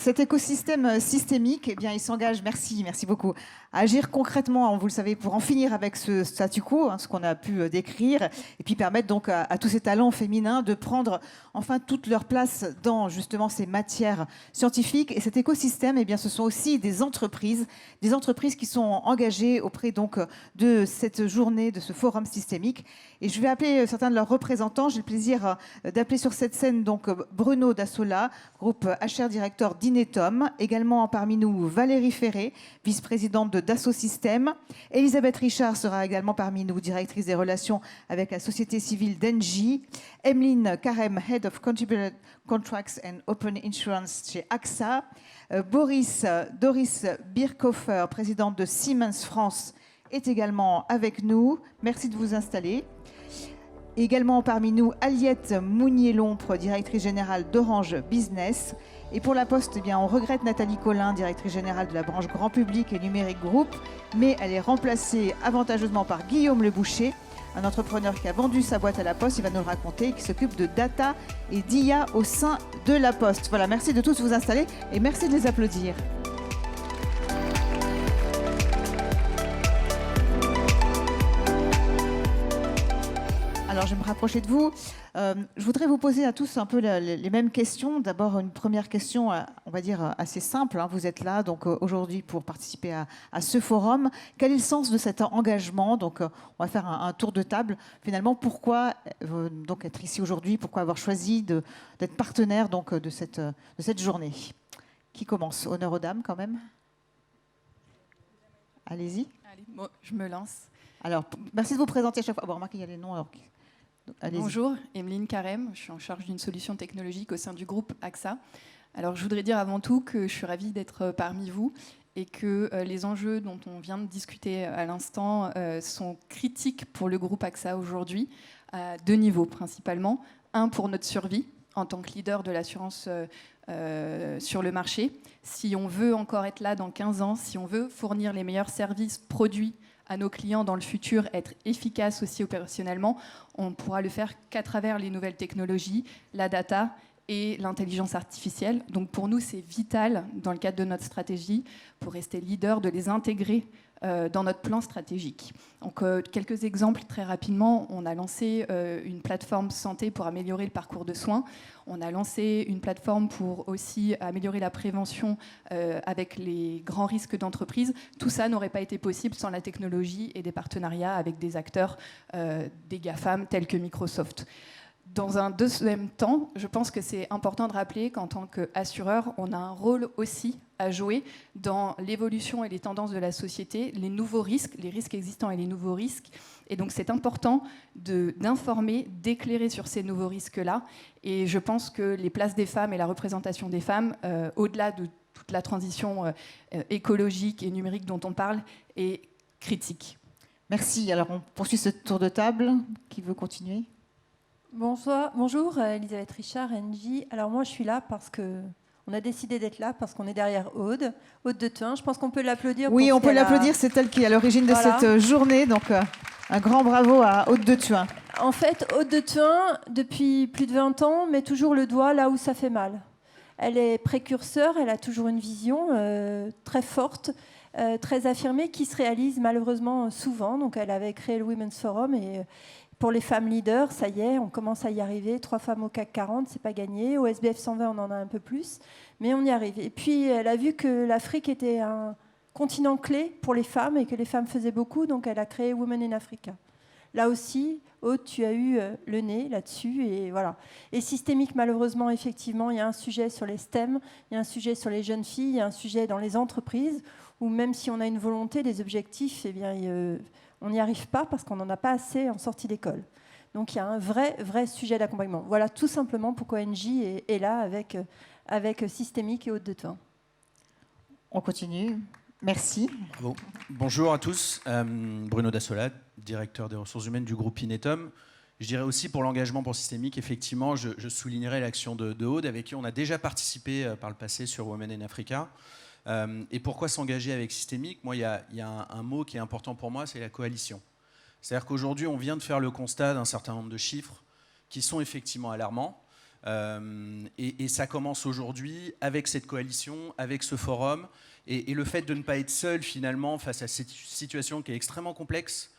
cet écosystème systémique, eh bien, il s'engage, merci beaucoup, à agir concrètement, vous le savez, pour en finir avec ce statu quo, ce qu'on a pu décrire, et puis permettre donc à tous ces talents féminins de prendre enfin toute leur place dans justement ces matières scientifiques. Et cet écosystème, eh bien, ce sont aussi des entreprises qui sont engagées auprès donc de cette journée, de ce forum systémique. Et je vais appeler certains de leurs représentants. J'ai le plaisir d'appeler sur cette scène donc Bruno Dassola, groupe HR directeur d'Inetom. Également parmi nous Valérie Ferré, vice-présidente de Dassault Systèmes. Elisabeth Richard sera également parmi nous, directrice des relations avec la société civile d'Engie. Emeline Carême, Head of Contributed Contracts and Open Insurance chez AXA. Doris Birkhofer, présidente de Siemens France, est également avec nous. Merci de vous installer. Également parmi nous, Aliette Mounier-Lompre, directrice générale d'Orange Business. Et pour la Poste, eh bien, on regrette Nathalie Collin, directrice générale de la branche Grand Public et Numérique Group, mais elle est remplacée avantageusement par Guillaume Le Boucher, un entrepreneur qui a vendu sa boîte à la Poste, il va nous le raconter, qui s'occupe de data et d'IA au sein de la Poste. Voilà, merci de tous vous installer et merci de les applaudir. Alors, je vais me rapprocher de vous. Je voudrais vous poser à tous un peu les mêmes questions. D'abord, une première question, on va dire assez simple. Vous êtes là donc aujourd'hui pour participer à ce forum. Quel est le sens de cet engagement? Donc, on va faire un tour de table. Finalement, pourquoi donc être ici aujourd'hui? Pourquoi avoir choisi d'être partenaire donc de cette journée? Qui commence? Honneur aux dames, quand même. Allez-y. Allez, bon, je me lance. Alors, merci de vous présenter à chaque fois. Bon, remarquez, il y a les noms. Alors... Bonjour, Emeline Carême, je suis en charge d'une solution technologique au sein du groupe AXA. Alors je voudrais dire avant tout que je suis ravie d'être parmi vous et que les enjeux dont on vient de discuter à l'instant sont critiques pour le groupe AXA aujourd'hui, à deux niveaux principalement. Un, pour notre survie en tant que leader de l'assurance sur le marché. Si on veut encore être là dans 15 ans, si on veut fournir les meilleurs services produits à nos clients dans le futur, être efficace aussi opérationnellement, on ne pourra le faire qu'à travers les nouvelles technologies, la data et l'intelligence artificielle. Donc pour nous, c'est vital, dans le cadre de notre stratégie, pour rester leader, de les intégrer dans notre plan stratégique. Donc quelques exemples très rapidement. On a lancé une plateforme santé pour améliorer le parcours de soins. On a lancé une plateforme pour aussi améliorer la prévention avec les grands risques d'entreprise. Tout ça n'aurait pas été possible sans la technologie et des partenariats avec des acteurs, des GAFAM tels que Microsoft. Dans un deuxième temps, je pense que c'est important de rappeler qu'en tant qu'assureur, on a un rôle aussi à jouer dans l'évolution et les tendances de la société, les nouveaux risques, les risques existants et les nouveaux risques. Et donc c'est important d'informer, d'éclairer sur ces nouveaux risques-là. Et je pense que les places des femmes et la représentation des femmes, au-delà de toute la transition écologique et numérique dont on parle, est critique. Merci. Alors on poursuit ce tour de table. Qui veut continuer ? Bonjour, Elisabeth Richard, Engie. Alors moi, je suis là parce que on a décidé d'être là parce qu'on est derrière Aude de Thuin. Je pense qu'on peut l'applaudir. Oui, on peut l'applaudir. C'est elle qui est à l'origine de cette journée. Donc, un grand bravo à Aude de Thuin. En fait, Aude de Thuin, depuis plus de 20 ans, met toujours le doigt là où ça fait mal. Elle est précurseur, elle a toujours une vision très forte, très affirmée, qui se réalise malheureusement souvent. Donc, elle avait créé le Women's Forum et... Pour les femmes leaders, ça y est, on commence à y arriver. 3 femmes au CAC 40, c'est pas gagné. Au SBF 120, on en a un peu plus, mais on y arrive. Et puis, elle a vu que l'Afrique était un continent clé pour les femmes et que les femmes faisaient beaucoup, donc elle a créé Women in Africa. Là aussi, Aude, tu as eu le nez là-dessus, et voilà. Et systémique, malheureusement, effectivement, il y a un sujet sur les STEM, il y a un sujet sur les jeunes filles, il y a un sujet dans les entreprises, où même si on a une volonté, des objectifs, eh bien... on n'y arrive pas parce qu'on n'en a pas assez en sortie d'école. Donc il y a un vrai sujet d'accompagnement. Voilà tout simplement pourquoi Engie est là avec Systémique et Aude de Thuin. On continue. Merci. Bon. Bonjour à tous. Bruno Dassola, directeur des ressources humaines du groupe Inetom. Je dirais aussi pour l'engagement pour Systémique, effectivement, je soulignerai l'action de Aude, avec qui on a déjà participé par le passé sur Women in Africa. Et pourquoi s'engager avec Systémique? Moi, il y a un mot qui est important pour moi, c'est la coalition. C'est-à-dire qu'aujourd'hui, on vient de faire le constat d'un certain nombre de chiffres qui sont effectivement alarmants. Et ça commence aujourd'hui avec cette coalition, avec ce forum, et le fait de ne pas être seul finalement face à cette situation qui est extrêmement complexe,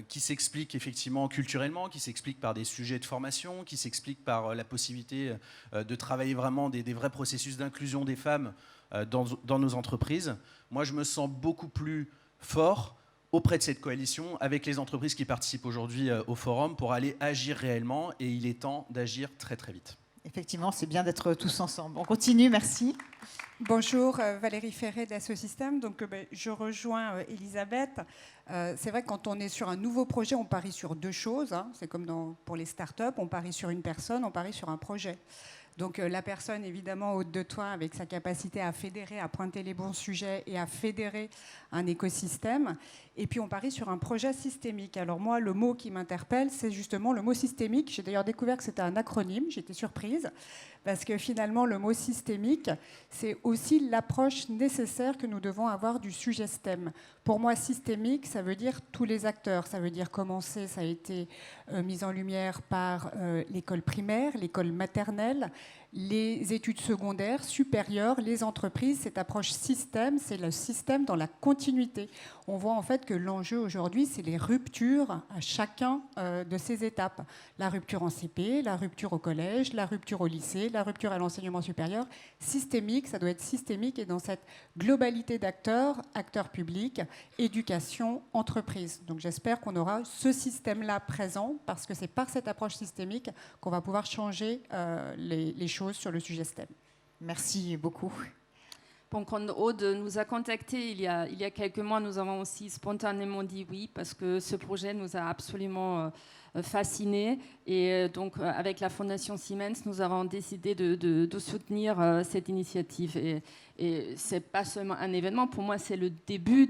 qui s'explique effectivement culturellement, qui s'explique par des sujets de formation, qui s'explique par la possibilité de travailler vraiment des vrais processus d'inclusion des femmes dans nos entreprises. Moi, je me sens beaucoup plus fort auprès de cette coalition, avec les entreprises qui participent aujourd'hui au forum, pour aller agir réellement, et il est temps d'agir très très vite. Effectivement, c'est bien d'être tous ensemble. On continue, merci. Bonjour, Valérie Ferré d'Assosystème. Donc, je rejoins Elisabeth. C'est vrai que quand on est sur un nouveau projet, on parie sur deux choses. C'est comme pour les startups, on parie sur une personne, on parie sur un projet. Donc la personne, évidemment, haute de toi, avec sa capacité à fédérer, à pointer les bons sujets et à fédérer un écosystème. Et puis on parie sur un projet systémique. Alors moi, le mot qui m'interpelle, c'est justement le mot systémique. J'ai d'ailleurs découvert que c'était un acronyme, j'étais surprise, parce que finalement, le mot systémique, c'est aussi l'approche nécessaire que nous devons avoir du sujet STEM. Pour moi, systémique, ça veut dire tous les acteurs. Ça veut dire commencer, ça a été mis en lumière par l'école primaire, l'école maternelle, les études secondaires, supérieures, les entreprises. Cette approche système, c'est le système dans la continuité. On voit en fait que l'enjeu aujourd'hui, c'est les ruptures à chacun de ces étapes. La rupture en CP, la rupture au collège, la rupture au lycée, la rupture à l'enseignement supérieur. Systémique, ça doit être systémique et dans cette globalité d'acteurs, acteurs publics, éducation, entreprise. Donc j'espère qu'on aura ce système-là présent parce que c'est par cette approche systémique qu'on va pouvoir changer les choses sur le sujet STEM. Merci beaucoup. Bon, quand Aude nous a contactés il y a quelques mois, nous avons aussi spontanément dit oui, parce que ce projet nous a absolument fascinés. Et donc, avec la Fondation Siemens, nous avons décidé de soutenir cette initiative. Et ce n'est pas seulement un événement, pour moi, c'est le début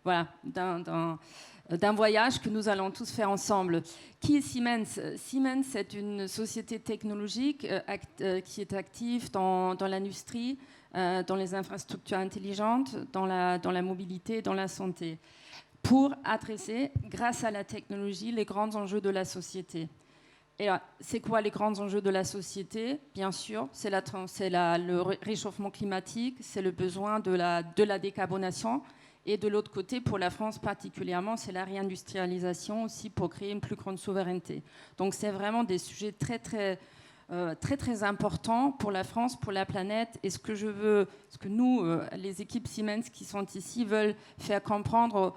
d'un voyage que nous allons tous faire ensemble. Qui est Siemens ? Siemens, c'est une société technologique qui est active dans l'industrie, dans les infrastructures intelligentes, dans la mobilité, dans la santé, pour adresser, grâce à la technologie, les grands enjeux de la société. Et là, c'est quoi les grands enjeux de la société ? Bien sûr, c'est le réchauffement climatique, c'est le besoin de la décarbonation. Et de l'autre côté, pour la France particulièrement, c'est la réindustrialisation aussi pour créer une plus grande souveraineté. Donc c'est vraiment des sujets très, très importants pour la France, pour la planète. Et ce que nous, les équipes Siemens qui sont ici, veulent faire comprendre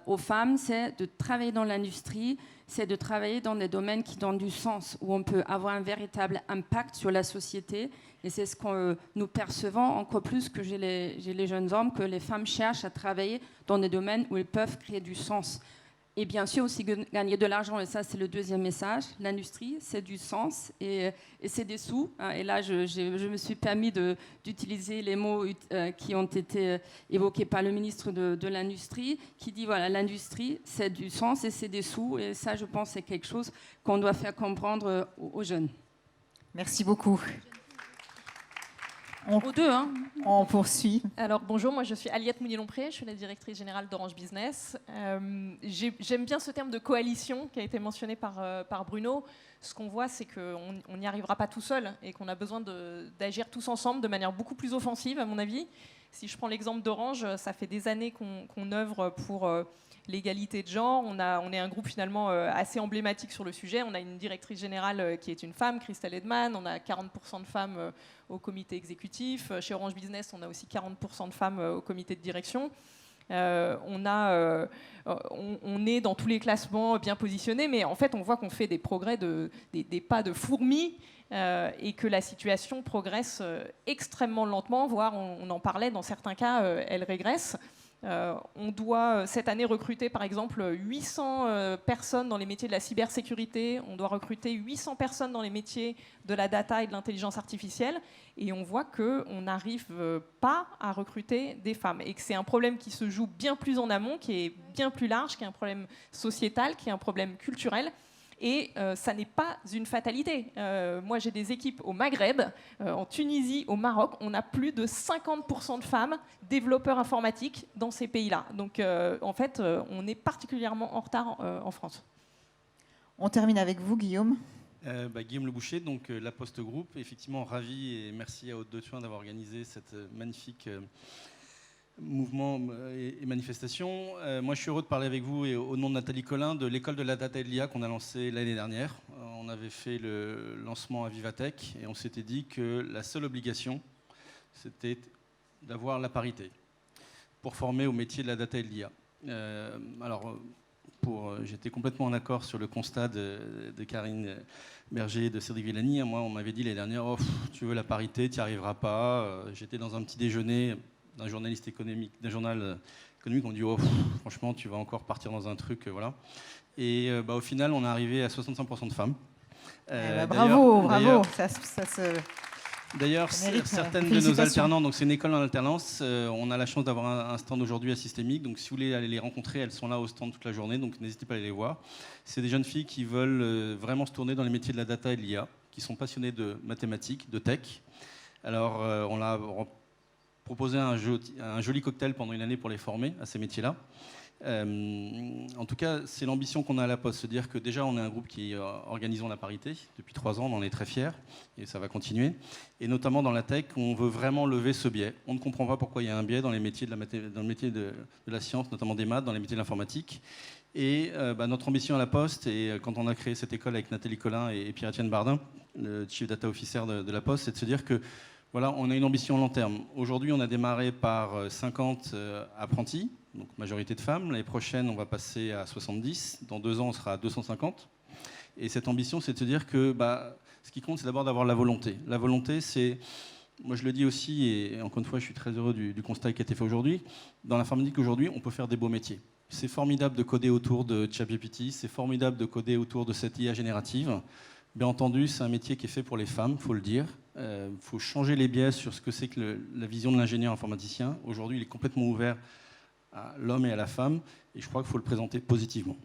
aux femmes, c'est de travailler dans l'industrie, c'est de travailler dans des domaines qui donnent du sens, où on peut avoir un véritable impact sur la société. Et c'est ce que nous percevons encore plus que j'ai les jeunes hommes, que les femmes cherchent à travailler dans des domaines où ils peuvent créer du sens. Et bien sûr aussi gagner de l'argent, et ça c'est le deuxième message. L'industrie, c'est du sens et c'est des sous. Et là, je me suis permis d'utiliser les mots qui ont été évoqués par le ministre de l'Industrie, qui dit voilà, l'industrie, c'est du sens et c'est des sous. Et ça, je pense, c'est quelque chose qu'on doit faire comprendre aux jeunes. Merci beaucoup. Aux deux, hein. On poursuit. Alors bonjour, moi je suis Aliette Mounier-Lompré, je suis la directrice générale d'Orange Business. J'aime bien ce terme de coalition qui a été mentionné par Bruno. Ce qu'on voit, c'est qu'on n'y arrivera pas tout seul et qu'on a besoin d'agir tous ensemble de manière beaucoup plus offensive, à mon avis. Si je prends l'exemple d'Orange, ça fait des années qu'on œuvre pour l'égalité de genre. On est un groupe finalement assez emblématique sur le sujet. On a une directrice générale qui est une femme, Christelle Edman. On a 40% de femmes au comité exécutif. Chez Orange Business, on a aussi 40% de femmes au comité de direction. On est dans tous les classements bien positionnés, mais en fait, on voit qu'on fait des progrès, des pas de fourmis, et que la situation progresse extrêmement lentement, voire, on en parlait, dans certains cas, elle régresse. On doit cette année recruter par exemple 800 personnes dans les métiers de la cybersécurité, on doit recruter 800 personnes dans les métiers de la data et de l'intelligence artificielle, et on voit qu'on n'arrive pas à recruter des femmes, et que c'est un problème qui se joue bien plus en amont, qui est bien plus large, qui est un problème sociétal, qui est un problème culturel. Et ça n'est pas une fatalité. Moi, j'ai des équipes au Maghreb, en Tunisie, au Maroc. On a plus de 50% de femmes développeurs informatiques dans ces pays-là. Donc, en fait, on est particulièrement en retard en France. On termine avec vous, Guillaume. Guillaume Le Boucher, donc La Poste Group. Effectivement, ravi et merci à Haute de Thuin d'avoir organisé cette magnifique mouvement et manifestation. Moi, je suis heureux de parler avec vous et au nom de Nathalie Collin de l'école de la data et de l'IA qu'on a lancée l'année dernière. On avait fait le lancement à Vivatech et on s'était dit que la seule obligation, c'était d'avoir la parité pour former au métier de la data et de l'IA. J'étais complètement en accord sur le constat de Karine Berger et de Cédric Villani. Moi, on m'avait dit l'année dernière, tu veux la parité, tu n'y arriveras pas. J'étais dans un petit déjeuner d'un journaliste économique, d'un journal économique, on dit, franchement, tu vas encore partir dans un truc, voilà. Et au final, on est arrivé à 65% de femmes. Bravo. D'ailleurs, certaines de nos alternantes, donc c'est une école en alternance, on a la chance d'avoir un stand aujourd'hui à Systémique, donc si vous voulez aller les rencontrer, elles sont là au stand toute la journée, donc n'hésitez pas à aller les voir. C'est des jeunes filles qui veulent vraiment se tourner dans les métiers de la data et de l'IA, qui sont passionnées de mathématiques, de tech. Alors, on leur a proposé un joli cocktail pendant une année pour les former à ces métiers-là. En tout cas, c'est l'ambition qu'on a à la Poste, se dire que déjà on est un groupe qui organisons la parité depuis 3 ans, on en est très fiers et ça va continuer. Et notamment dans la tech, on veut vraiment lever ce biais. On ne comprend pas pourquoi il y a un biais dans les métiers dans le métier de la science, notamment des maths, dans les métiers de l'informatique. Et notre ambition à la Poste, et quand on a créé cette école avec Nathalie Collin et Pierre-Étienne Bardin, le Chief Data Officer de la Poste, c'est de se dire que voilà, on a une ambition long terme. Aujourd'hui, on a démarré par 50 apprentis, donc majorité de femmes. L'année prochaine, on va passer à 70. Dans 2 ans, on sera à 250. Et cette ambition, c'est de se dire que ce qui compte, c'est d'abord d'avoir la volonté. La volonté, c'est, moi je le dis aussi, et encore une fois, je suis très heureux du constat qui a été fait aujourd'hui. Dans l'informatique aujourd'hui, on peut faire des beaux métiers. C'est formidable de coder autour de ChatGPT, c'est formidable de coder autour de cette IA générative. Bien entendu, c'est un métier qui est fait pour les femmes, il faut le dire. Il faut changer les biais sur ce que c'est que la vision de l'ingénieur informaticien. Aujourd'hui, il est complètement ouvert à l'homme et à la femme, et je crois qu'il faut le présenter positivement.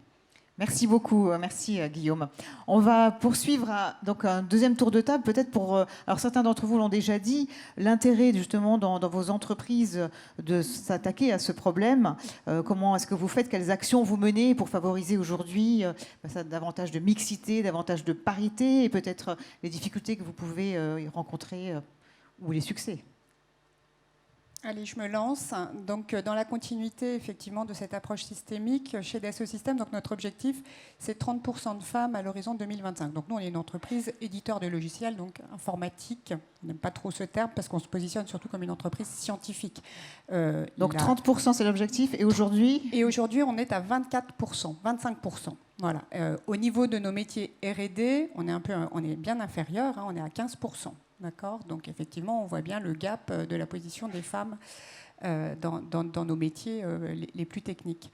Merci beaucoup, merci Guillaume. On va poursuivre donc un deuxième tour de table, peut-être pour, alors certains d'entre vous l'ont déjà dit, l'intérêt justement dans vos entreprises de s'attaquer à ce problème. Comment est-ce que vous faites, quelles actions vous menez pour favoriser aujourd'hui davantage de mixité, davantage de parité, et peut-être les difficultés que vous pouvez y rencontrer ou les succès. Allez, je me lance. Donc, dans la continuité, effectivement, de cette approche systémique, chez Dassault Systèmes, donc notre objectif, c'est 30% de femmes à l'horizon 2025. Donc, nous, on est une entreprise éditeur de logiciels, donc informatique. On n'aime pas trop ce terme parce qu'on se positionne surtout comme une entreprise scientifique. Donc, 30%, c'est l'objectif. Et aujourd'hui ? Et aujourd'hui, on est à 24%, 25%. Voilà. Au niveau de nos métiers R&D, on est bien inférieur, on est à 15%. D'accord. Donc effectivement, on voit bien le gap de la position des femmes dans nos métiers les plus techniques.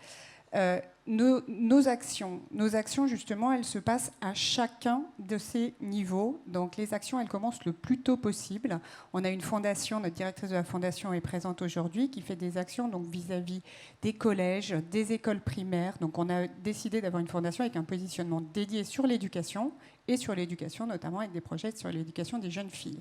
Nos actions, justement, elles se passent à chacun de ces niveaux. Donc les actions, elles commencent le plus tôt possible. On a une fondation, notre directrice de la fondation est présente aujourd'hui, qui fait des actions donc vis-à-vis des collèges, des écoles primaires. Donc on a décidé d'avoir une fondation avec un positionnement dédié sur l'éducation, et sur l'éducation, notamment avec des projets sur l'éducation des jeunes filles.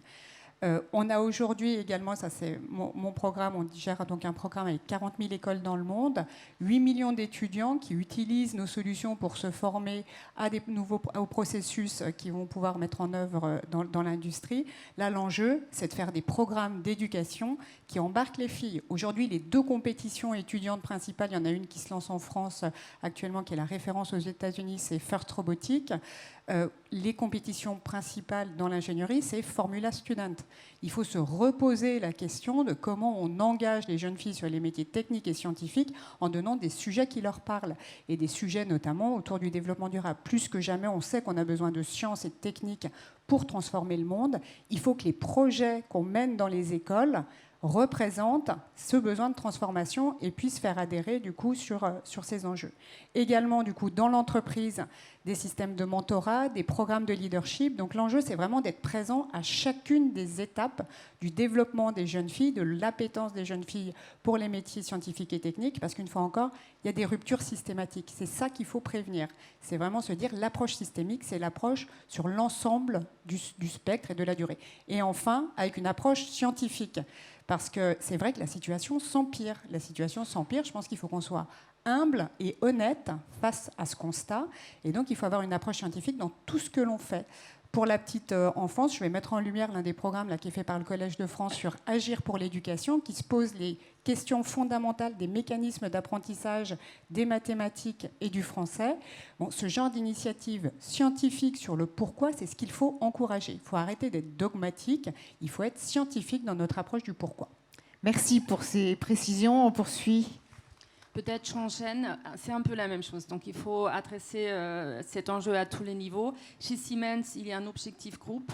On a aujourd'hui également, ça c'est mon programme, on gère donc un programme avec 40 000 écoles dans le monde, 8 millions d'étudiants qui utilisent nos solutions pour se former à des nouveaux processus qu'ils vont pouvoir mettre en œuvre dans l'industrie. Là, l'enjeu, c'est de faire des programmes d'éducation qui embarquent les filles. Aujourd'hui, les 2 compétitions étudiantes principales, il y en a une qui se lance en France actuellement, qui est la référence aux États-Unis, c'est First Robotics. Les compétitions principales dans l'ingénierie, c'est Formula Student. Il faut se reposer la question de comment on engage les jeunes filles sur les métiers techniques et scientifiques en donnant des sujets qui leur parlent. Et des sujets notamment autour du développement durable. Plus que jamais, on sait qu'on a besoin de sciences et de techniques pour transformer le monde. Il faut que les projets qu'on mène dans les écoles représentent ce besoin de transformation et puissent faire adhérer du coup sur ces enjeux. Également du coup dans l'entreprise, des systèmes de mentorat, des programmes de leadership. Donc l'enjeu, c'est vraiment d'être présent à chacune des étapes du développement des jeunes filles, de l'appétence des jeunes filles pour les métiers scientifiques et techniques, parce qu'une fois encore, il y a des ruptures systématiques. C'est ça qu'il faut prévenir. C'est vraiment se dire l'approche systémique, c'est l'approche sur l'ensemble du spectre et de la durée. Et enfin, avec une approche scientifique. Parce que c'est vrai que la situation s'empire. La situation s'empire. Je pense qu'il faut qu'on soit humble et honnête face à ce constat. Et donc, il faut avoir une approche scientifique dans tout ce que l'on fait. Pour la petite enfance, je vais mettre en lumière l'un des programmes là, qui est fait par le Collège de France sur Agir pour l'éducation, qui se pose les questions fondamentales des mécanismes d'apprentissage des mathématiques et du français. Bon, ce genre d'initiative scientifique sur le pourquoi, c'est ce qu'il faut encourager. Il faut arrêter d'être dogmatique, il faut être scientifique dans notre approche du pourquoi. Merci pour ces précisions. On poursuit. Peut-être j'enchaîne, c'est un peu la même chose. Donc il faut adresser cet enjeu à tous les niveaux. Chez Siemens, il y a un objectif groupe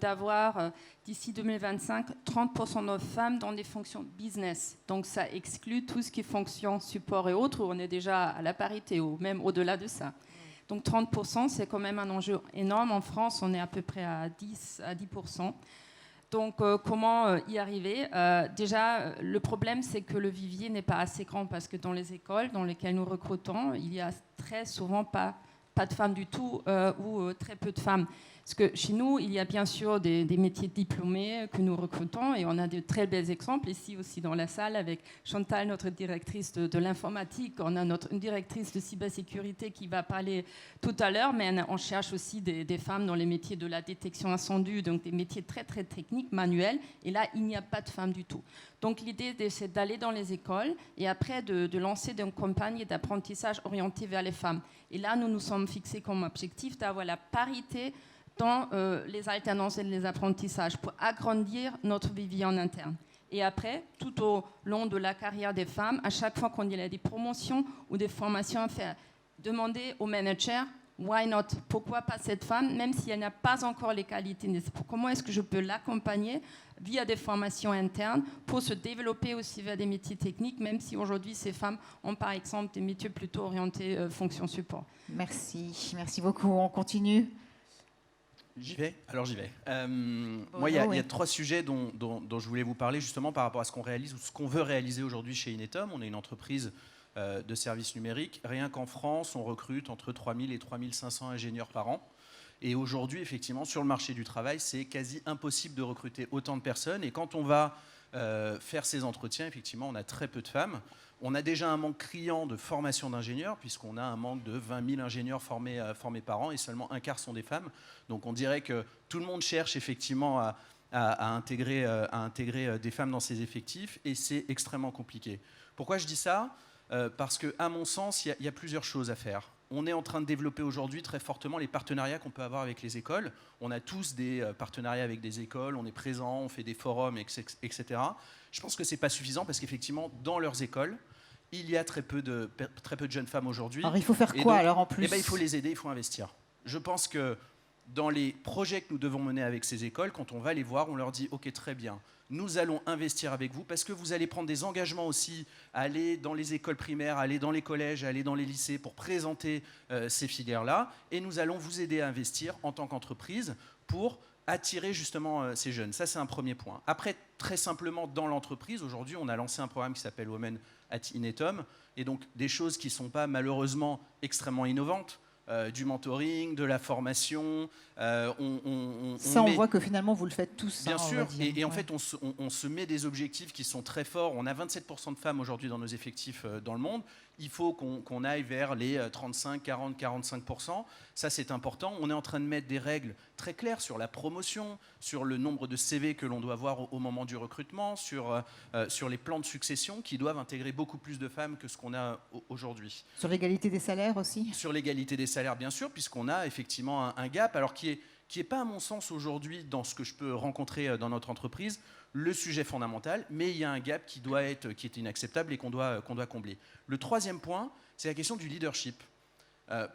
d'avoir d'ici 2025 30% de femmes dans des fonctions business. Donc ça exclut tout ce qui est fonctions support et autres, où on est déjà à la parité ou même au-delà de ça. Donc 30%, c'est quand même un enjeu énorme. En France, on est à peu près à 10%. Donc, comment y arriver ? Déjà, le problème, c'est que le vivier n'est pas assez grand parce que dans les écoles dans lesquelles nous recrutons, il y a très souvent pas de femmes du tout ou très peu de femmes. Parce que chez nous, il y a bien sûr des métiers diplômés que nous recrutons et on a de très bels exemples ici aussi dans la salle avec Chantal, notre directrice de l'informatique. On a une directrice de cybersécurité qui va parler tout à l'heure, mais on cherche aussi des femmes dans les métiers de la détection incendie, donc des métiers très très techniques, manuels. Et là, il n'y a pas de femmes du tout. Donc l'idée, c'est d'aller dans les écoles et après de lancer une campagne d'apprentissage orientée vers les femmes. Et là, nous nous sommes fixés comme objectif d'avoir la parité dans les alternances et les apprentissages pour agrandir notre vivier en interne. Et après, tout au long de la carrière des femmes, à chaque fois qu'il y a des promotions ou des formations à faire, demander au manager « why not ?» Pourquoi pas cette femme, même si elle n'a pas encore les qualités nécessaires. Comment est-ce que je peux l'accompagner via des formations internes pour se développer aussi vers des métiers techniques, même si aujourd'hui ces femmes ont par exemple des métiers plutôt orientés fonction support. Merci beaucoup. On continue. J'y vais. Moi, il y a 3 sujets dont je voulais vous parler justement par rapport à ce qu'on réalise ou ce qu'on veut réaliser aujourd'hui chez Inetum. On est une entreprise de services numériques. Rien qu'en France, on recrute entre 3000 et 3500 ingénieurs par an. Et aujourd'hui, effectivement, sur le marché du travail, c'est quasi impossible de recruter autant de personnes. Et quand on va faire ces entretiens, effectivement, on a très peu de femmes. On a déjà un manque criant de formation d'ingénieurs, puisqu'on a un manque de 20 000 ingénieurs formés par an, et seulement un quart sont des femmes. Donc on dirait que tout le monde cherche effectivement à intégrer des femmes dans ses effectifs, et c'est extrêmement compliqué. Pourquoi je dis ça ? Parce qu'à mon sens, il y a plusieurs choses à faire. On est en train de développer aujourd'hui très fortement les partenariats qu'on peut avoir avec les écoles. On a tous des partenariats avec des écoles, on est présent, on fait des forums, etc. Je pense que ce n'est pas suffisant parce qu'effectivement, dans leurs écoles, il y a très peu de jeunes femmes aujourd'hui. Alors il faut faire quoi alors en plus ? Il faut les aider, il faut investir. Je pense que dans les projets que nous devons mener avec ces écoles, quand on va les voir, on leur dit « Ok, très bien, nous allons investir avec vous parce que vous allez prendre des engagements aussi à aller dans les écoles primaires, à aller dans les collèges, à aller dans les lycées pour présenter ces filières-là et nous allons vous aider à investir en tant qu'entreprise pour attirer justement ces jeunes. » Ça, c'est un premier point. Après, très simplement, dans l'entreprise, aujourd'hui, on a lancé un programme qui s'appelle Women at Inetum et donc des choses qui ne sont pas malheureusement extrêmement innovantes. Du mentoring, de la formation. On voit que finalement, vous le faites tous. Bien sûr, et en fait, on se met des objectifs qui sont très forts. On a 27% de femmes aujourd'hui dans nos effectifs dans le monde. Il faut qu'on aille vers les 35, 40, 45%. Ça, c'est important. On est en train de mettre des règles très claires sur la promotion, sur le nombre de CV que l'on doit avoir au moment du recrutement, sur les plans de succession qui doivent intégrer beaucoup plus de femmes que ce qu'on a aujourd'hui. Sur l'égalité des salaires aussi ? Sur l'égalité des salaires, bien sûr, puisqu'on a effectivement un gap, alors qui est pas, à mon sens, aujourd'hui, dans ce que je peux rencontrer dans notre entreprise, le sujet fondamental, mais il y a un gap qui est inacceptable et qu'on doit combler. Le troisième point, c'est la question du leadership.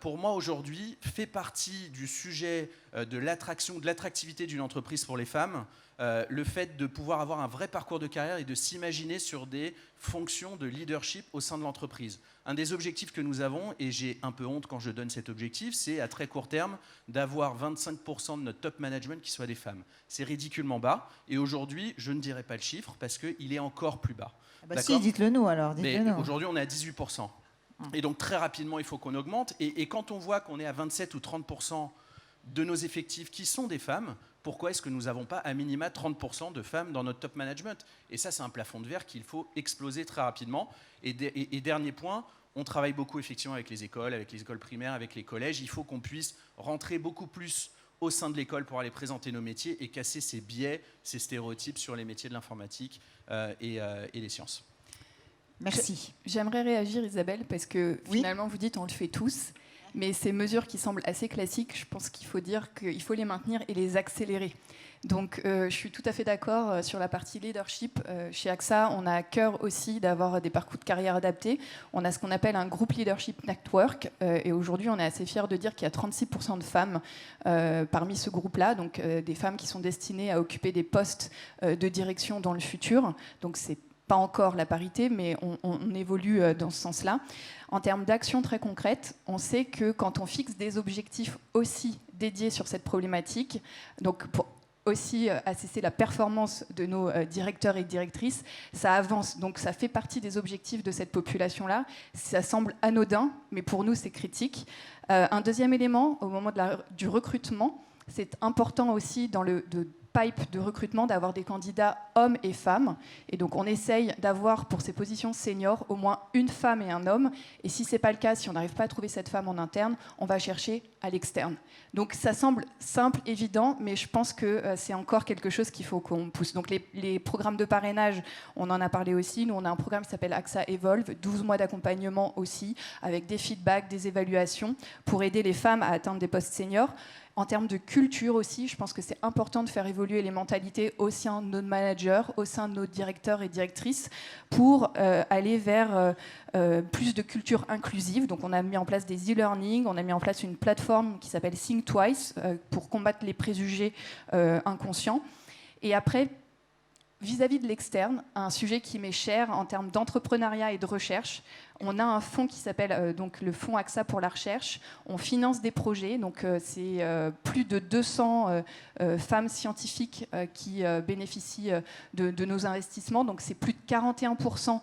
Pour moi, aujourd'hui, fait partie du sujet de l'attractivité d'une entreprise pour les femmes, le fait de pouvoir avoir un vrai parcours de carrière et de s'imaginer sur des fonctions de leadership au sein de l'entreprise. Un des objectifs que nous avons, et j'ai un peu honte quand je donne cet objectif, c'est à très court terme d'avoir 25% de notre top management qui soit des femmes. C'est ridiculement bas, et aujourd'hui, je ne dirai pas le chiffre parce qu'il est encore plus bas. Si, dites-le nous alors. Aujourd'hui, on est à 18%. Et donc très rapidement, il faut qu'on augmente. Et quand on voit qu'on est à 27 ou 30% de nos effectifs qui sont des femmes, pourquoi est-ce que nous n'avons pas à minima 30% de femmes dans notre top management ? Et ça, c'est un plafond de verre qu'il faut exploser très rapidement. Et dernier point, On travaille beaucoup effectivement avec les écoles primaires, avec les collèges. Il faut qu'on puisse rentrer beaucoup plus au sein de l'école pour aller présenter nos métiers et casser ces biais, ces stéréotypes sur les métiers de l'informatique et les sciences. Merci. J'aimerais réagir, Isabelle, parce que finalement, vous dites on le fait tous, mais ces mesures qui semblent assez classiques, je pense qu'il faut dire qu'il faut les maintenir et les accélérer. Donc, je suis tout à fait d'accord sur la partie leadership. Chez AXA, on a à cœur aussi d'avoir des parcours de carrière adaptés. On a ce qu'on appelle un groupe leadership network. Et aujourd'hui, on est assez fiers de dire qu'il y a 36% de femmes parmi ce groupe-là. Donc, des femmes qui sont destinées à occuper des postes de direction dans le futur. Donc, c'est pas encore la parité, mais on évolue dans ce sens-là. En termes d'actions très concrètes, on sait que quand on fixe des objectifs aussi dédiés sur cette problématique, donc pour aussi assesser la performance de nos directeurs et directrices, ça avance. Donc ça fait partie des objectifs de cette population-là. Ça semble anodin, mais pour nous, c'est critique. Un deuxième élément, au moment du recrutement, c'est important aussi dans le pipe de recrutement d'avoir des candidats hommes et femmes. Et donc, on essaye d'avoir pour ces positions seniors au moins une femme et un homme. Et si ce n'est pas le cas, si on n'arrive pas à trouver cette femme en interne, on va chercher à l'externe. Donc, ça semble simple, évident, mais je pense que c'est encore quelque chose qu'il faut qu'on pousse. Donc, les programmes de parrainage, on en a parlé aussi. Nous, on a un programme qui s'appelle AXA Evolve, 12 mois d'accompagnement aussi, avec des feedbacks, des évaluations, pour aider les femmes à atteindre des postes seniors. En termes de culture aussi, je pense que c'est important de faire évoluer les mentalités au sein de nos managers, au sein de nos directeurs et directrices, pour aller vers plus de culture inclusive. Donc on a mis en place des e-learning, on a mis en place une plateforme qui s'appelle Think Twice pour combattre les préjugés inconscients. Et après, vis-à-vis de l'externe, un sujet qui m'est cher en termes d'entrepreneuriat et de recherche, on a un fonds qui s'appelle donc le fonds AXA pour la recherche. On finance des projets, donc c'est plus de 200 femmes scientifiques qui bénéficient de nos investissements. Donc c'est plus de 41%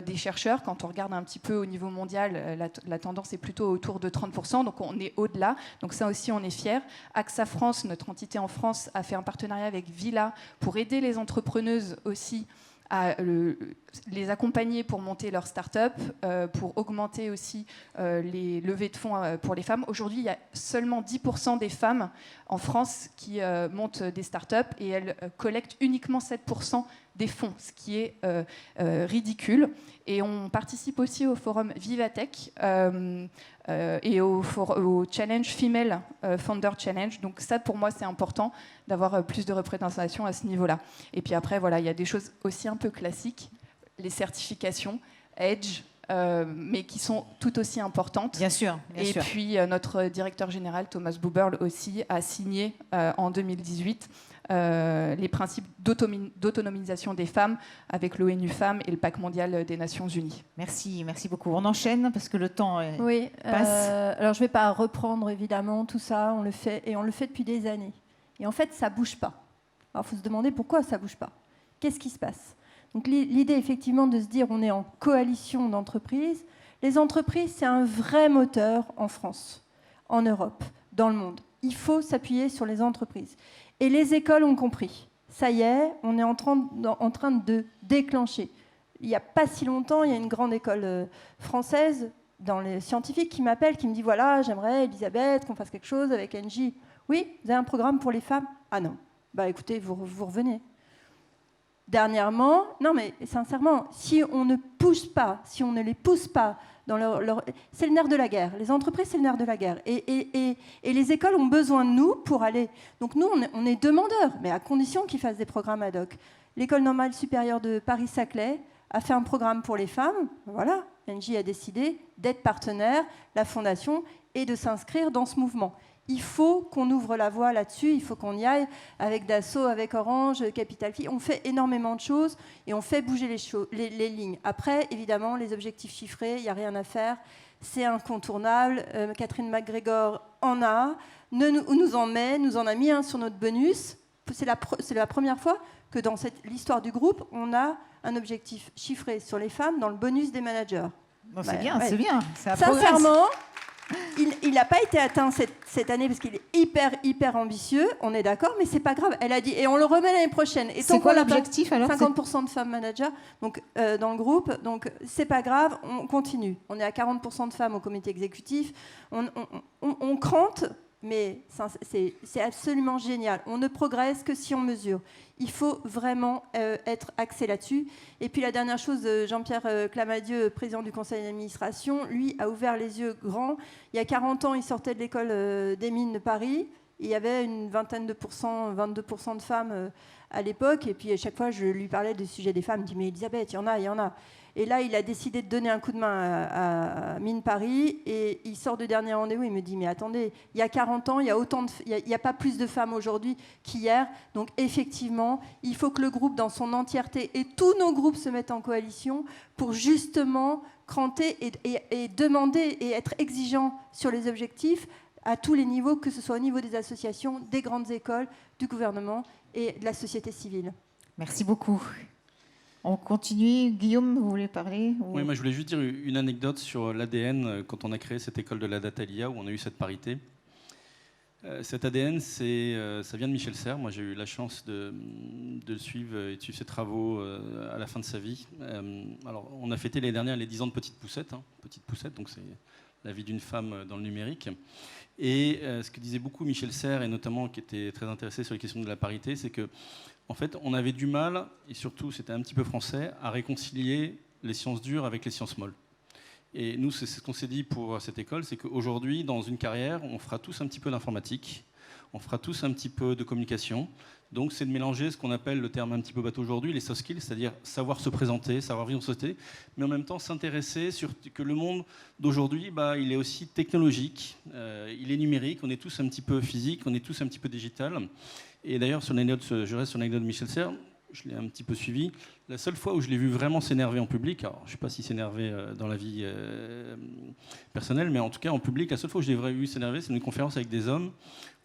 des chercheurs. Quand on regarde un petit peu au niveau mondial, la tendance est plutôt autour de 30%. Donc on est au-delà. Donc ça aussi, on est fiers. AXA France, notre entité en France, a fait un partenariat avec Villa pour aider les entrepreneuses aussi à les accompagner pour monter leur start-up, pour augmenter aussi les levées de fonds pour les femmes. Aujourd'hui, il y a seulement 10% des femmes en France qui montent des start-up et elles collectent uniquement 7% des fonds, ce qui est ridicule. Et on participe aussi au forum Vivatech et au Challenge Female Founder Challenge. Donc ça, pour moi, c'est important d'avoir plus de représentation à ce niveau-là. Et puis après, voilà, il y a des choses aussi un peu classiques, les certifications, Edge, mais qui sont tout aussi importantes. Bien sûr. Et puis notre directeur général, Thomas Buberl, aussi, a signé en 2018 les principes d'autonomisation des femmes avec l'ONU Femmes et le Pacte mondial des Nations Unies. Merci beaucoup. On enchaîne parce que le temps passe. Alors je ne vais pas reprendre évidemment tout ça, on le fait depuis des années. Et en fait, ça ne bouge pas. Alors il faut se demander pourquoi ça ne bouge pas. Qu'est-ce qui se passe ? Donc l'idée effectivement de se dire on est en coalition d'entreprises. Les entreprises, c'est un vrai moteur en France, en Europe, dans le monde. Il faut s'appuyer sur les entreprises. Et les écoles ont compris. Ça y est, on est en train de déclencher. Il n'y a pas si longtemps, il y a une grande école française dans les scientifiques qui m'appelle, qui me dit voilà, j'aimerais, Elisabeth, qu'on fasse quelque chose avec Engie. Oui, vous avez un programme pour les femmes ? Ah non. Bah écoutez, vous revenez. Dernièrement, non mais sincèrement, si on ne pousse pas, si on ne les pousse pas dans c'est le nerf de la guerre. Les entreprises, c'est le nerf de la guerre. Et les écoles ont besoin de nous pour aller. Donc nous, on est demandeurs, mais à condition qu'ils fassent des programmes ad hoc. L'École normale supérieure de Paris-Saclay a fait un programme pour les femmes. Voilà, Engie a décidé d'être partenaire, la fondation, et de s'inscrire dans ce mouvement. Il faut qu'on ouvre la voie là-dessus, il faut qu'on y aille avec Dassault, avec Orange, Capital Phi. On fait énormément de choses et on fait bouger les lignes. Après, évidemment, les objectifs chiffrés, il n'y a rien à faire. C'est incontournable. Catherine McGregor en a, nous en a mis un sur notre bonus. C'est la première fois que dans l'histoire du groupe, on a un objectif chiffré sur les femmes dans le bonus des managers. Bon, c'est bien, c'est bien. Ça sincèrement, Il n'a pas été atteint cette année parce qu'il est hyper ambitieux, on est d'accord, mais c'est pas grave. Elle a dit, et on le remet l'année prochaine. Et c'est quoi l'objectif alors? 50% de femmes managers donc, dans le groupe, donc c'est pas grave, on continue. On est à 40% de femmes au comité exécutif, on crante, mais c'est absolument génial. On ne progresse que si on mesure. Il faut vraiment être axé là-dessus. Et puis la dernière chose, Jean-Pierre Clamadieu, président du conseil d'administration, lui a ouvert les yeux grands. Il y a 40 ans, il sortait de l'école des mines de Paris. Il y avait une vingtaine de pourcents, 22% de femmes à l'époque. Et puis à chaque fois, je lui parlais du sujet des femmes. Il me dit, mais Elisabeth, il y en a. Et là, il a décidé de donner un coup de main à Mines Paris. Et il sort du dernier rendez-vous. Il me dit, mais attendez, il y a 40 ans, il n'y a pas plus de femmes aujourd'hui qu'hier. Donc effectivement, il faut que le groupe dans son entièreté et tous nos groupes se mettent en coalition pour justement cranter et demander et être exigeants sur les objectifs à tous les niveaux, que ce soit au niveau des associations, des grandes écoles, du gouvernement et de la société civile. Merci beaucoup. On continue. Guillaume, vous voulez parler ou... Oui, moi je voulais juste dire une anecdote sur l'ADN quand on a créé cette école de la Datalia où on a eu cette parité. Cet ADN, ça vient de Michel Serres. Moi j'ai eu la chance de le suivre et de suivre ses travaux à la fin de sa vie. Alors on a fêté l'année dernière les 10 ans de Petite Poussette. Petite Poussette, donc c'est la vie d'une femme dans le numérique. Et ce que disait beaucoup Michel Serres, et notamment qui était très intéressé sur les questions de la parité, c'est que en fait, on avait du mal, et surtout c'était un petit peu français, à réconcilier les sciences dures avec les sciences molles. Et nous, c'est ce qu'on s'est dit pour cette école, c'est qu'aujourd'hui, dans une carrière, on fera tous un petit peu d'informatique, on fera tous un petit peu de communication. Donc c'est de mélanger ce qu'on appelle, le terme un petit peu bateau aujourd'hui, les soft skills, c'est-à-dire savoir se présenter, savoir vivre en société, mais en même temps s'intéresser sur que le monde d'aujourd'hui, il est aussi technologique, il est numérique, on est tous un petit peu physique, on est tous un petit peu digital. Et d'ailleurs, je reste sur l'anecdote de Michel Serres, je l'ai un petit peu suivi. La seule fois où je l'ai vu vraiment s'énerver en public, alors je ne sais pas s'il s'énervait dans la vie personnelle, mais en tout cas en public, la seule fois où je l'ai vu s'énerver, c'est une conférence avec des hommes,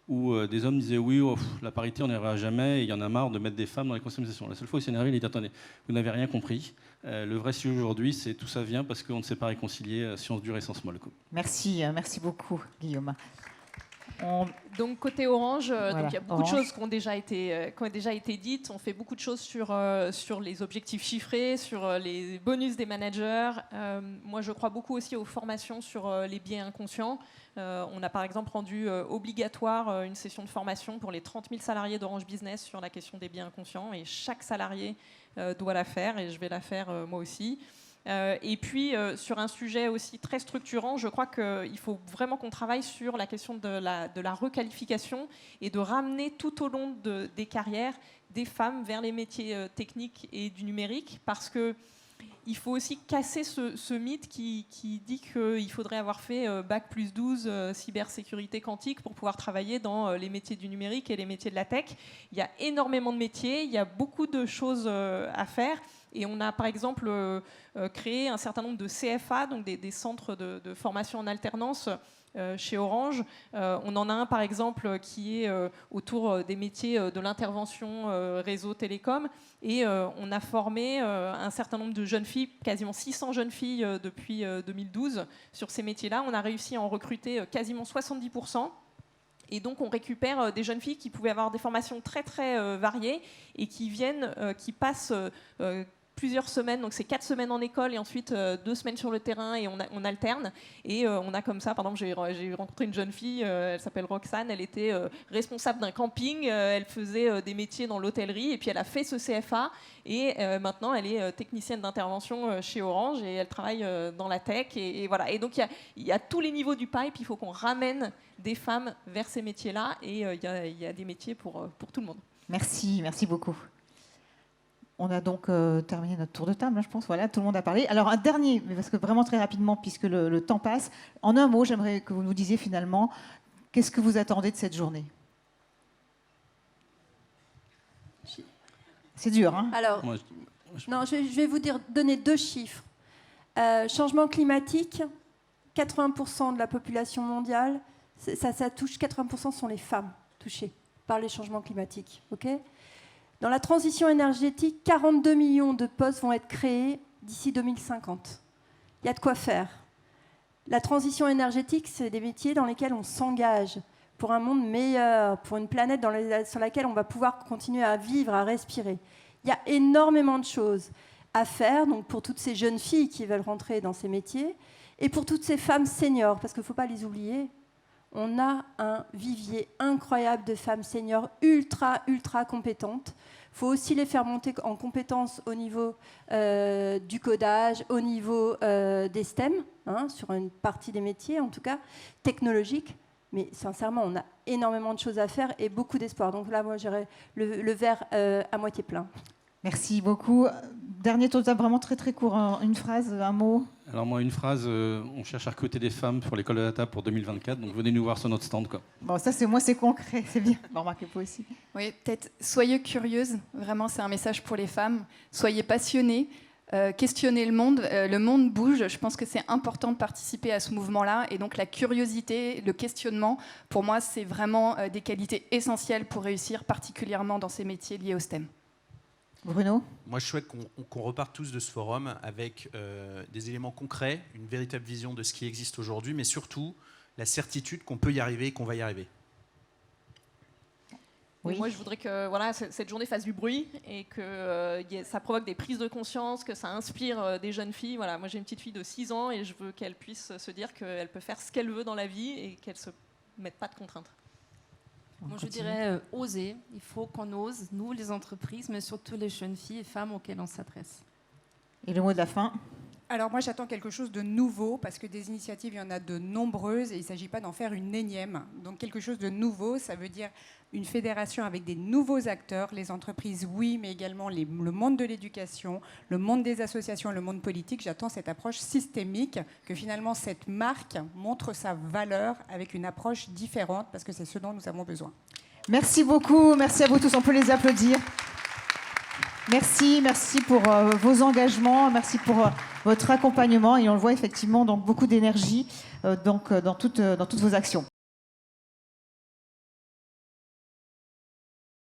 où des hommes disaient oui, la parité on n'y arrivera jamais, et il y en a marre de mettre des femmes dans les conseils d'administration. La seule fois où il s'est énervé, il a dit attendez, vous n'avez rien compris. Le vrai sujet aujourd'hui, c'est tout ça vient parce qu'on ne sait pas réconcilier sciences dures et sciences molles. Merci beaucoup Guillaume. Donc côté Orange, Voilà, donc il y a beaucoup de choses qui ont déjà été dites. On fait beaucoup de choses sur les objectifs chiffrés, sur les bonus des managers. Moi, je crois beaucoup aussi aux formations sur les biais inconscients. On a par exemple rendu obligatoire une session de formation pour les 30 000 salariés d'Orange Business sur la question des biais inconscients. Et chaque salarié doit la faire, et je vais la faire moi aussi. Et puis, sur un sujet aussi très structurant, je crois qu'il faut vraiment qu'on travaille sur la question de la requalification et de ramener tout au long des carrières des femmes vers les métiers techniques et du numérique, parce qu'il faut aussi casser ce mythe qui dit qu'il faudrait avoir fait Bac plus 12 cybersécurité quantique pour pouvoir travailler dans les métiers du numérique et les métiers de la tech. Il y a énormément de métiers, il y a beaucoup de choses à faire. Et on a par exemple créé un certain nombre de CFA, donc des centres de formation en alternance chez Orange. On en a un par exemple qui est autour des métiers de l'intervention réseau télécom. Et on a formé un certain nombre de jeunes filles, quasiment 600 jeunes filles depuis 2012 sur ces métiers-là. On a réussi à en recruter quasiment 70%. Et donc, on récupère des jeunes filles qui pouvaient avoir des formations très, très variées et qui passent plusieurs semaines. Donc, c'est 4 semaines en école et ensuite 2 semaines sur le terrain, et on alterne. Et on a comme ça, par exemple, j'ai rencontré une jeune fille, elle s'appelle Roxane, elle était responsable d'un camping, elle faisait des métiers dans l'hôtellerie, et puis elle a fait ce CFA. Et maintenant, elle est technicienne d'intervention chez Orange et elle travaille dans la tech. Et voilà. Et donc, il y a tous les niveaux du pipe. Il faut qu'on ramène des femmes vers ces métiers-là. Et il y a des métiers pour tout le monde. Merci beaucoup. On a donc terminé notre tour de table, je pense. Voilà, tout le monde a parlé. Alors, un dernier, mais parce que vraiment très rapidement, puisque le temps passe. En un mot, j'aimerais que vous nous disiez finalement, qu'est-ce que vous attendez de cette journée ? C'est dur, hein ? Alors, je vais vous donner 2 chiffres. Changement climatique, 80% de la population mondiale, ça touche, 80% sont les femmes touchées par les changements climatiques. Okay ? Dans la transition énergétique, 42 millions de postes vont être créés d'ici 2050. Il y a de quoi faire. La transition énergétique, c'est des métiers dans lesquels on s'engage pour un monde meilleur, pour une planète sur laquelle on va pouvoir continuer à vivre, à respirer. Il y a énormément de choses à faire, donc pour toutes ces jeunes filles qui veulent rentrer dans ces métiers, et pour toutes ces femmes seniors, parce qu'il ne faut pas les oublier. On a un vivier incroyable de femmes seniors ultra compétentes. Il faut aussi les faire monter en compétences au niveau du codage, au niveau des STEM, sur une partie des métiers, en tout cas, technologiques. Mais sincèrement, on a énormément de choses à faire et beaucoup d'espoir. Donc là, moi, j'irais le verre à moitié plein. Merci beaucoup. Dernier tour de table, vraiment très court. Une phrase, un mot. Alors moi, une phrase, on cherche à recruter des femmes pour l'école de la data pour 2024, donc venez nous voir sur notre stand, quoi. Bon, ça, c'est concret, c'est bien. Bon, remarquez vous aussi. Oui, peut-être soyez curieuses, vraiment c'est un message pour les femmes. Soyez passionnées, questionnez le monde bouge. Je pense que c'est important de participer à ce mouvement-là. Et donc la curiosité, le questionnement, pour moi, c'est vraiment des qualités essentielles pour réussir, particulièrement dans ces métiers liés au STEM. Bruno ? Moi, je souhaite qu'on reparte tous de ce forum avec des éléments concrets, une véritable vision de ce qui existe aujourd'hui, mais surtout la certitude qu'on peut y arriver et qu'on va y arriver. Oui. Moi, je voudrais que cette journée fasse du bruit et que ça provoque des prises de conscience, que ça inspire des jeunes filles. Voilà, moi, j'ai une petite fille de 6 ans et je veux qu'elle puisse se dire qu'elle peut faire ce qu'elle veut dans la vie et qu'elle ne se mette pas de contraintes. Moi, je dirais oser. Il faut qu'on ose, nous, les entreprises, mais surtout les jeunes filles et femmes auxquelles on s'adresse. Et le mot de la fin ? Alors moi, j'attends quelque chose de nouveau, parce que des initiatives, il y en a de nombreuses, et il ne s'agit pas d'en faire une énième. Donc quelque chose de nouveau, ça veut dire une fédération avec des nouveaux acteurs, les entreprises, oui, mais également le monde de l'éducation, le monde des associations, le monde politique. J'attends cette approche systémique, que finalement cette marque montre sa valeur avec une approche différente, parce que c'est ce dont nous avons besoin. Merci beaucoup, merci à vous tous, on peut les applaudir. Merci pour vos engagements, merci pour votre accompagnement et on le voit effectivement donc beaucoup d'énergie dans toutes vos actions.